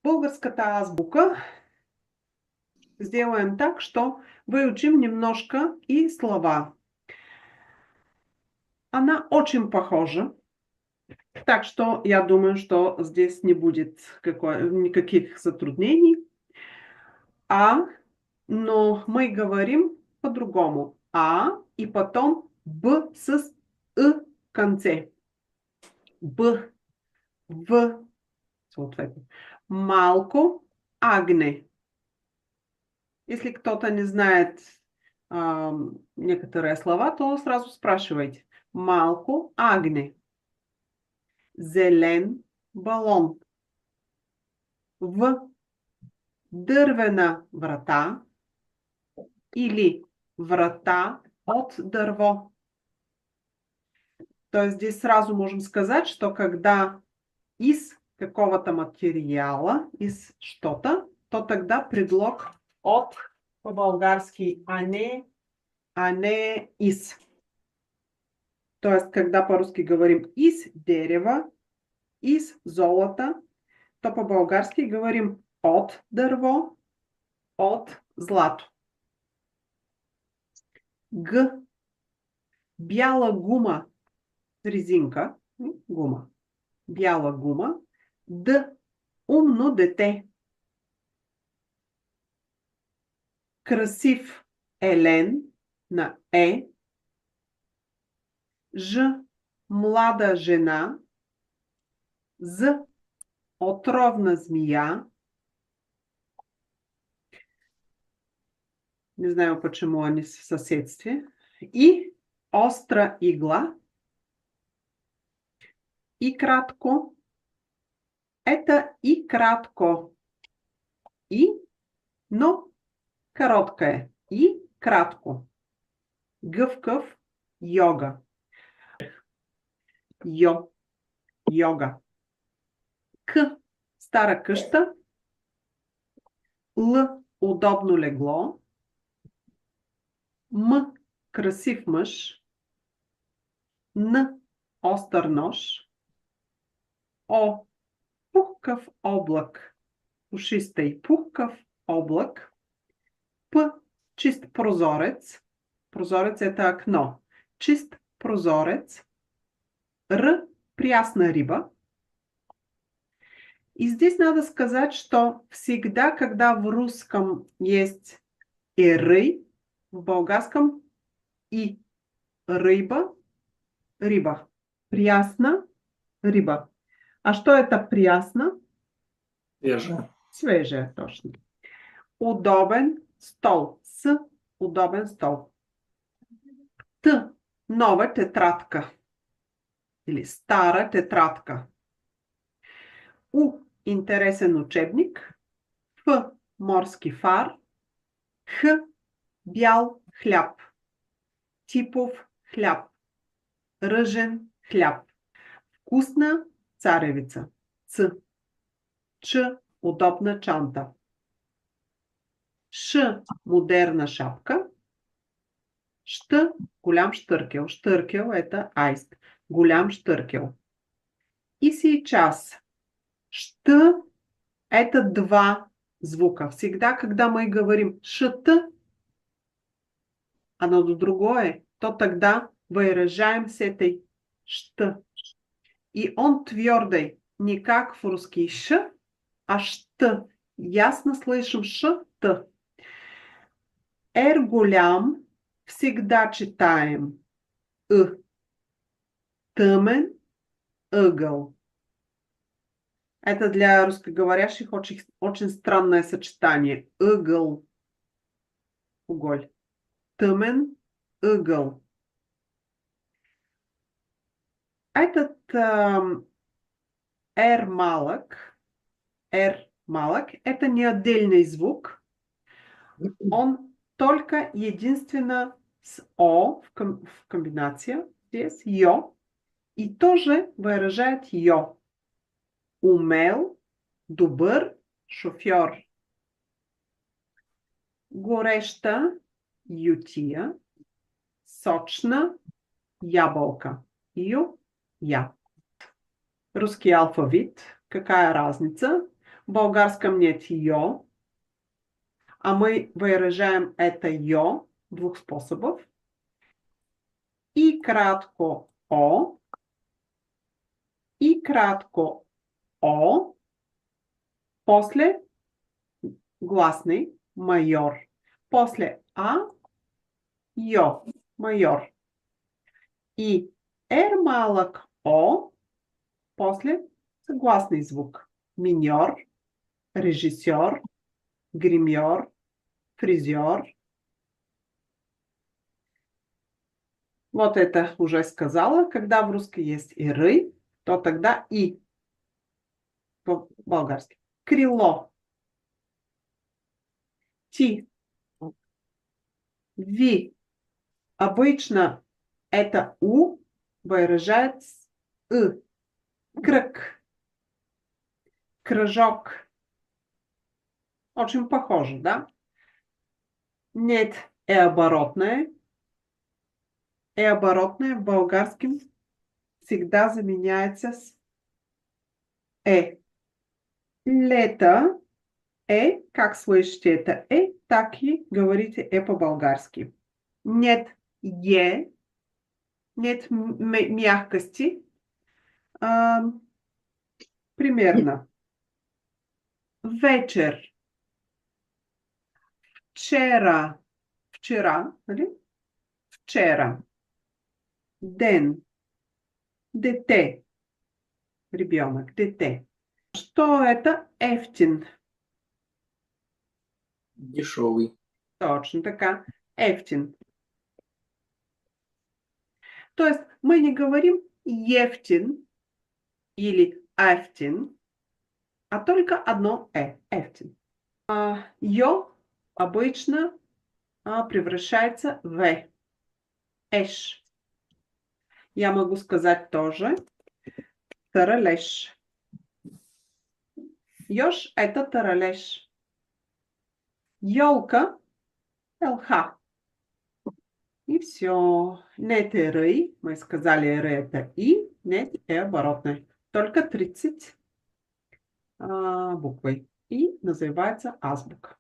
Българската азбука сделаем так, что выучим немножко и слова. Она очень похожа, так что я думаю, что здесь не будет никаких затруднений. Но мы говорим по-другому. И потом Б с в конце. Б, В, съответно. Малко, агне. Если кто-то не знает некоторые слова, то сразу спрашивайте. Малко, агне. Зелен балон. В дървена врата или врата от дърво. То есть здесь сразу можем сказать, что когда из какого-то материала, из что-то, то тогда предлог от по-болгарски, а не из. То есть, когда по-русски говорим из дерева, из золота, то по-болгарски говорим от дърво, от злато. Г. Бяла гума, резинка, гума. Бяла гума. Д. Умно дете. Красив елен на Е. Ж. Млада жена. З. Отровна змия. Не знаю, почему они в соседстве. И остра игла. И кратко. Это и кратко. Но короткое. И кратко. Гъвкав, йога. Йога. К. Стара къща. Л. Удобно легло. М. Красив мъж. Н. Остър нож. О. Пухкав облак. Пушистый пухкав облак. П. Чист прозорец. Прозорец это окно. Чист прозорец. Р. Прясна риба. И здесь надо сказать, что всегда, когда в русском есть ры, в болгарском и рыба, риба. Прясна риба. А что это прясна? Свежая. Свежая, точно. Удобен стол. С. Удобен стол. Т. Нова тетрадка. Или стара тетрадка. У. Интересен учебник. Ф. Морски фар. Х. Бял хляб. Типов хляб. Ръжен хляб. Вкусна царевица. Ц. Ч. Удобна чанта. Ш. Модерна шапка. Щ. Голям щъркел. Щъркел это аист. Голям щъркел. И сейчас. Щ. Это два звука. Всегда, когда мы говорим шт, оно другое, то тогда выражаем с этой шт. И он твердый, не как в русский ш, а шт. Ясно слышим шт. Голям всегда читаем тъмен ъгъл. Это для русскоговорящих очень странное сочетание. Ъгъл. Уголь. Тъмен ъгъл. Этот малък, это не отдельный звук. Он только единственно с О в комбинация. Здесь йо. И тоже выражает йо. Умел, добър шофьор. Гореща ютия. Сочна ябълка. Я. Русский алфавит. Какая разница? българском нет ё, а мы выражаем это ё двух способов. И кратко о, и кратко о, после гласный майор, после ё, майор. И малок о, после согласный звук. Миньор, режиссер, гример, фризер. Вот это уже сказала. Когда в русской есть и ры, то тогда и по-болгарски. Крило. Ти. Ви. Обычно это у выражает с «ы». Кръг. Кръжок. Очень похоже, да? Нет оборотное. Оборотное в болгарском всегда заменяется с Лето как слышите это так и говорите по-болгарски. Нет нет мягкости. Примерно. Вечер. Вчера, нали? Вчера. Ден. Дете. Ребенок. Дете. Что это ефтин? Дешевый. Точно така. Ефтин. То есть мы не говорим ефтин или афтин, а только одно ефтин. Ё обычно превращается в эш. Я могу сказать тоже таралеш. Ёж это таралеш. Ёлка лх. И все. Нет ры. Мы сказали ры это и. Нет оборотное. Только 30 буквой. И называется азбука.